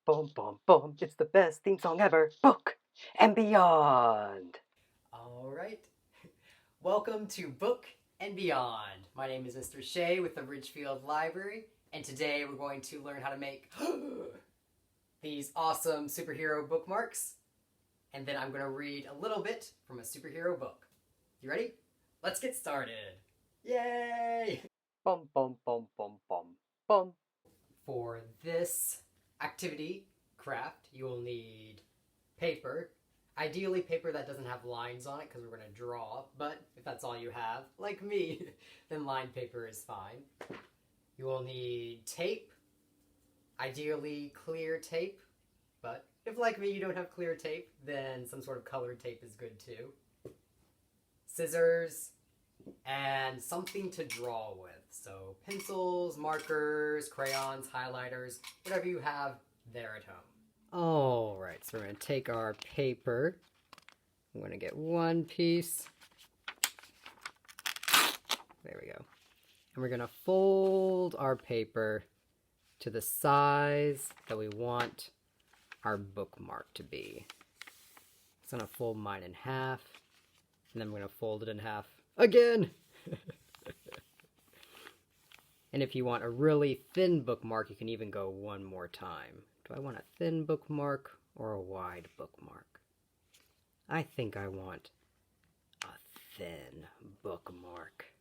Boom, boom, boom. It's the best theme song ever. Book and Beyond. All right. Welcome to Book and Beyond. My name is Mr. Shay with the Ridgefield Library, and today we're going to learn how to make these awesome superhero bookmarks. And then I'm going to read a little bit from a superhero book. You ready? Let's get started. Yay! Boom, boom, boom, boom, boom, boom. For this activity, craft, you will need paper. Ideally paper that doesn't have lines on it because we're going to draw, but if that's all you have, like me, then lined paper is fine. You will need tape, ideally clear tape, but if like me you don't have clear tape, then some sort of colored tape is good too. Scissors, and something to draw with. So pencils, markers, crayons, highlighters, whatever you have there at home. Alright, so we're going to take our paper. I'm going to get one piece. There we go. And we're going to fold our paper to the size that we want our bookmark to be. So I'm going to fold mine in half, and then I'm going to fold it in half again! And if you want a really thin bookmark, you can even go one more time. Do I want a thin bookmark or a wide bookmark? I think I want a thin bookmark.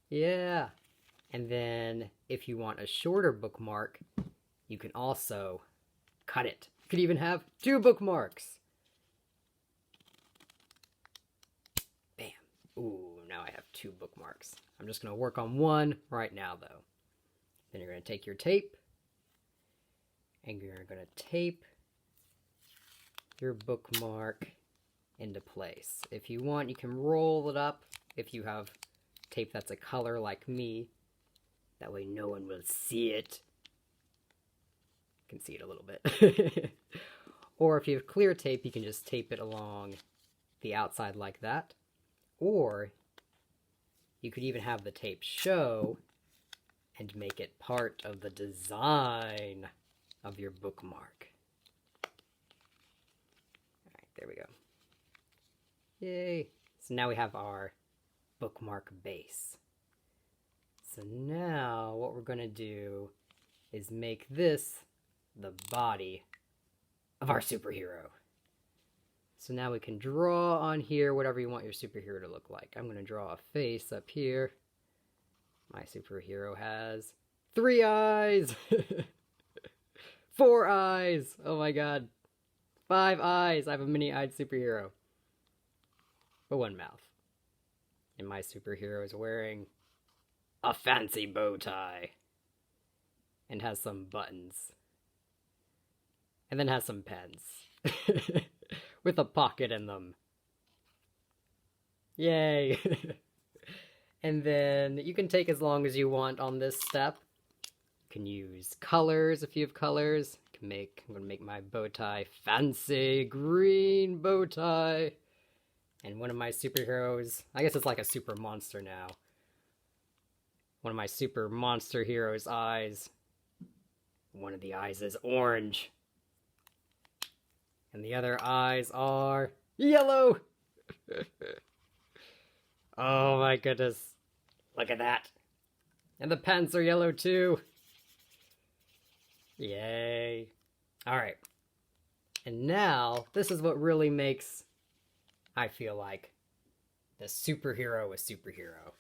Yeah! And then if you want a shorter bookmark, you can also cut it. You could even have two bookmarks. Bam. Ooh, now I have two bookmarks. I'm just going to work on one right now, though. Then you're going to take your tape, and you're going to tape your bookmark into place. If you want, you can roll it up if you have tape that's a color like me. That way no one will see it. You can see it a little bit. Or if you have clear tape, you can just tape it along the outside like that. Or you could even have the tape show and make it part of the design of your bookmark. Alright, there we go. Yay! So now we have our bookmark base. So now what we're going to do is make this the body of our superhero. So now we can draw on here whatever you want your superhero to look like. I'm going to draw a face up here. My superhero has 3 eyes! 4 eyes! Oh my god. 5 eyes! I have a mini-eyed superhero. But 1 mouth. And my superhero is wearing a fancy bow tie. And has some buttons. And then has some pens. With a pocket in them. Yay! And then you can take as long as you want on this step. You can use colors if you have colors. I'm going to make my bow tie fancy green bow tie. And one of my superheroes, I guess it's like a super monster now. One of my super monster heroes' eyes. One of the eyes is orange. And the other eyes are yellow! Oh my goodness. Look at that. And the pants are yellow too. Yay. Alright. And now, this is what really makes, I feel like, the superhero a superhero.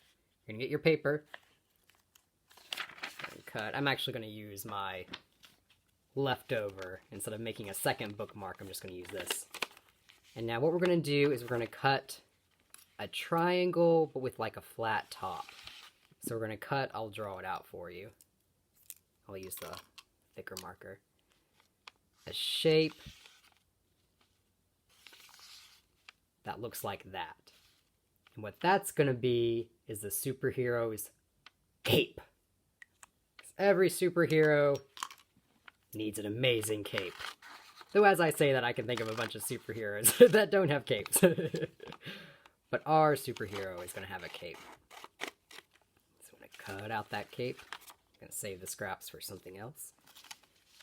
You're gonna get your paper. And cut. I'm actually gonna use my leftover. Instead of making a second bookmark, I'm just going to use this. And now what we're going to do is we're going to cut a triangle, but with like a flat top. So we're going to cut, I'll draw it out for you. I'll use the thicker marker. A shape that looks like that. And what that's going to be is the superhero's cape. 'Cause every superhero needs an amazing cape. Though as I say that, I can think of a bunch of superheroes that don't have capes. But our superhero is going to have a cape. So I'm going to cut out that cape. I'm going to save the scraps for something else.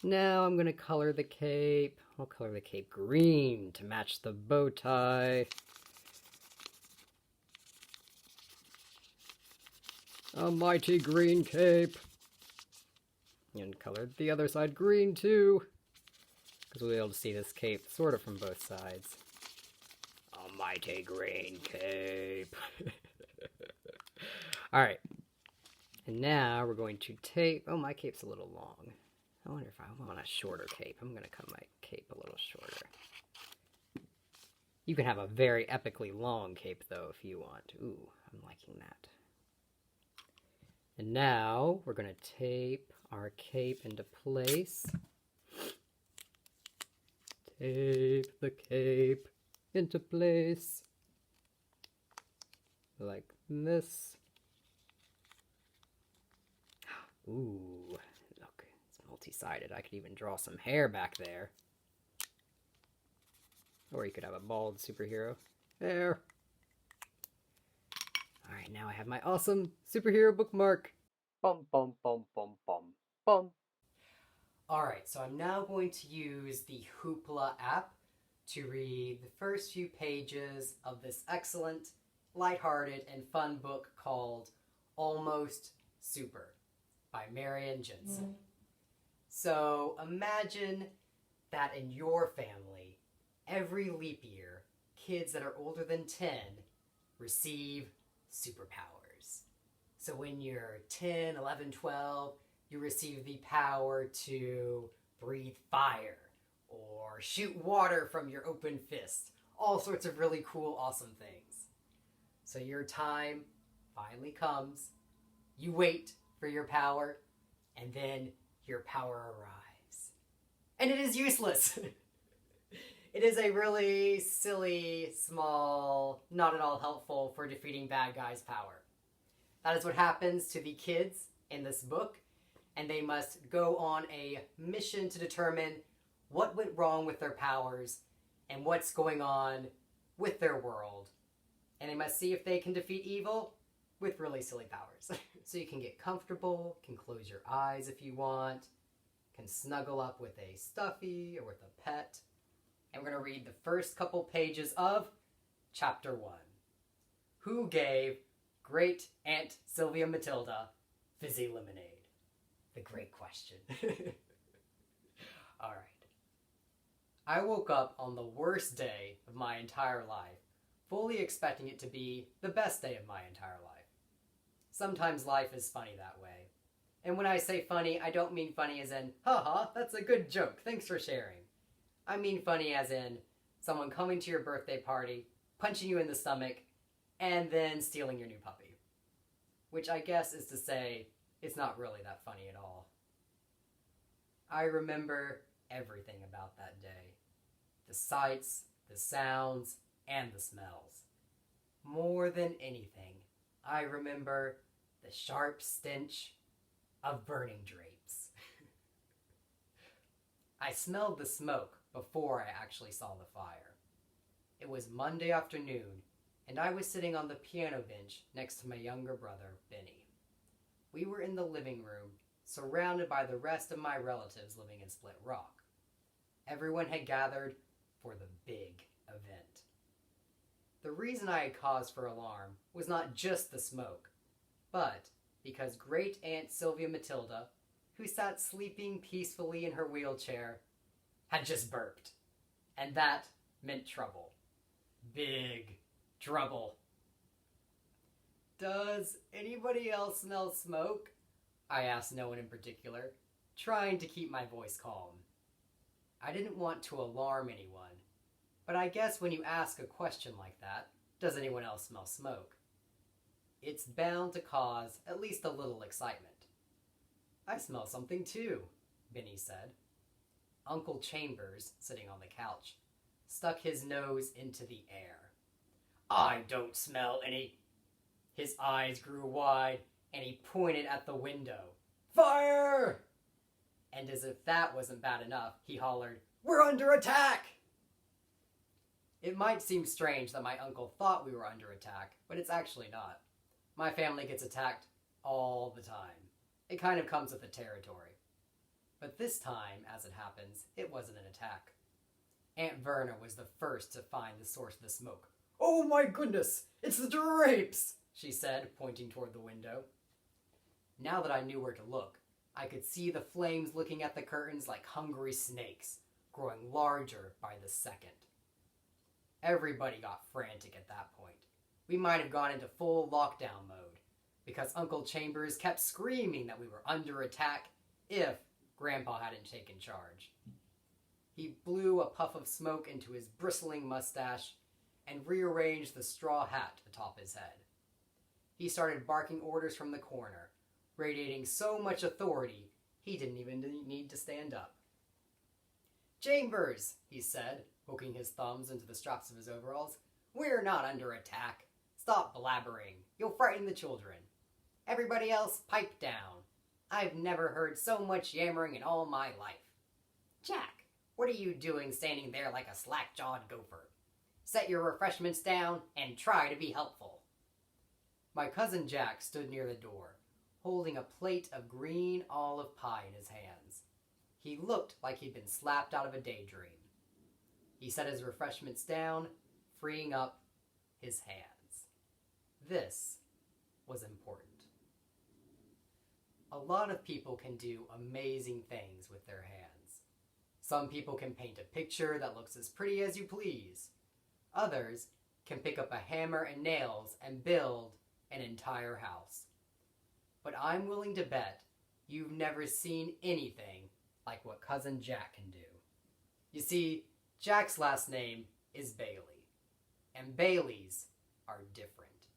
Now I'm going to color the cape. I'll color the cape green to match the bow tie. A mighty green cape. And color the other side green too, because we'll be able to see this cape sort of from both sides. A mighty green cape. Alright. And now we're going to tape. Oh, my cape's a little long. I wonder if I want a shorter cape. I'm going to cut my cape a little shorter. You can have a very epically long cape, though, if you want. Ooh, I'm liking that. And now we're going to tape our cape into place. Tape the cape into place. Like this. Ooh, look, it's multi-sided. I could even draw some hair back there. Or you could have a bald superhero. There. Alright, now I have my awesome superhero bookmark. Bum, bum, bum, bum, bum, bum. Alright, so I'm now going to use the Hoopla app to read the first few pages of this excellent, lighthearted, and fun book called Almost Super by Marion Jensen. So imagine that in your family, every leap year, kids that are older than 10 receive superpowers. So when you're 10, 11, 12, you receive the power to breathe fire or shoot water from your open fist. All sorts of really cool, awesome things. So your time finally comes. You wait for your power, and then your power arrives. And it is useless. It is a really silly, small, not at all helpful for defeating bad guys' power. That is what happens to the kids in this book, and they must go on a mission to determine what went wrong with their powers and what's going on with their world. And they must see if they can defeat evil with really silly powers. So you can get comfortable, can close your eyes if you want, can snuggle up with a stuffy or with a pet. And we're going to read the first couple pages of Chapter 1. Who gave Great Aunt Sylvia Matilda fizzy lemonade? The great question. All right. I woke up on the worst day of my entire life, fully expecting it to be the best day of my entire life. Sometimes life is funny that way. And when I say funny, I don't mean funny as in, haha, that's a good joke, thanks for sharing. I mean funny as in someone coming to your birthday party, punching you in the stomach, and then stealing your new puppy. Which I guess is to say, it's not really that funny at all. I remember everything about that day. The sights, the sounds, and the smells. More than anything, I remember the sharp stench of burning drapes. I smelled the smoke before I actually saw the fire. It was Monday afternoon, and I was sitting on the piano bench next to my younger brother, Benny. We were in the living room, surrounded by the rest of my relatives living in Split Rock. Everyone had gathered for the big event. The reason I had cause for alarm was not just the smoke, but because Great Aunt Sylvia Matilda, who sat sleeping peacefully in her wheelchair, had just burped. And that meant trouble. Big trouble. Does anybody else smell smoke? I asked no one in particular, trying to keep my voice calm. I didn't want to alarm anyone, but I guess when you ask a question like that, does anyone else smell smoke? It's bound to cause at least a little excitement. I smell something too, Benny said. Uncle Chambers, sitting on the couch, stuck his nose into the air. I don't smell any. His eyes grew wide, and he pointed at the window. Fire! And as if that wasn't bad enough, he hollered, We're under attack! It might seem strange that my uncle thought we were under attack, but it's actually not. My family gets attacked all the time. It kind of comes with the territory. But this time, as it happens, it wasn't an attack. Aunt Verna was the first to find the source of the smoke. "Oh my goodness, it's the drapes!" she said, pointing toward the window. Now that I knew where to look, I could see the flames looking at the curtains like hungry snakes, growing larger by the second. Everybody got frantic at that point. We might have gone into full lockdown mode, because Uncle Chambers kept screaming that we were under attack if Grandpa hadn't taken charge. He blew a puff of smoke into his bristling mustache and rearranged the straw hat atop his head. He started barking orders from the corner, radiating so much authority he didn't even need to stand up. "Chambers," he said, hooking his thumbs into the straps of his overalls, "we're not under attack. Stop blabbering. You'll frighten the children. Everybody else, pipe down. I've never heard so much yammering in all my life. Jack, what are you doing standing there like a slack-jawed gopher? Set your refreshments down and try to be helpful." My cousin Jack stood near the door, holding a plate of green olive pie in his hands. He looked like he'd been slapped out of a daydream. He set his refreshments down, freeing up his hands. This was important. A lot of people can do amazing things with their hands. Some people can paint a picture that looks as pretty as you please. Others can pick up a hammer and nails and build an entire house. But I'm willing to bet you've never seen anything like what Cousin Jack can do. You see, Jack's last name is Bailey, and Baileys are different.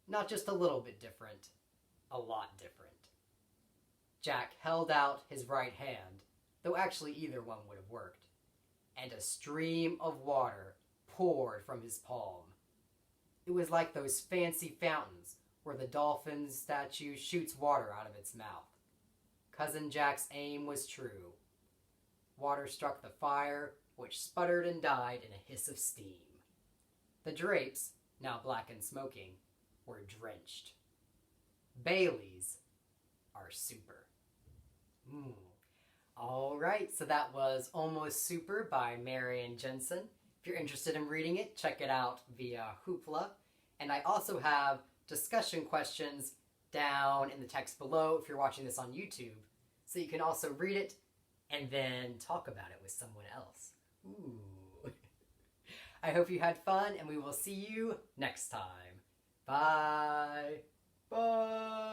Not just a little bit different, a lot different. Jack held out his right hand, though actually either one would have worked, and a stream of water poured from his palm. It was like those fancy fountains where the dolphin statue shoots water out of its mouth. Cousin Jack's aim was true. Water struck the fire, which sputtered and died in a hiss of steam. The drapes, now black and smoking, were drenched. Baileys are super. All right, so that was Almost Super by Marion Jensen. If you're interested in reading it, check it out via Hoopla. And I also have discussion questions down in the text below if you're watching this on YouTube, so you can also read it and then talk about it with someone else. Ooh. I hope you had fun, and we will see you next time. Bye. Bye.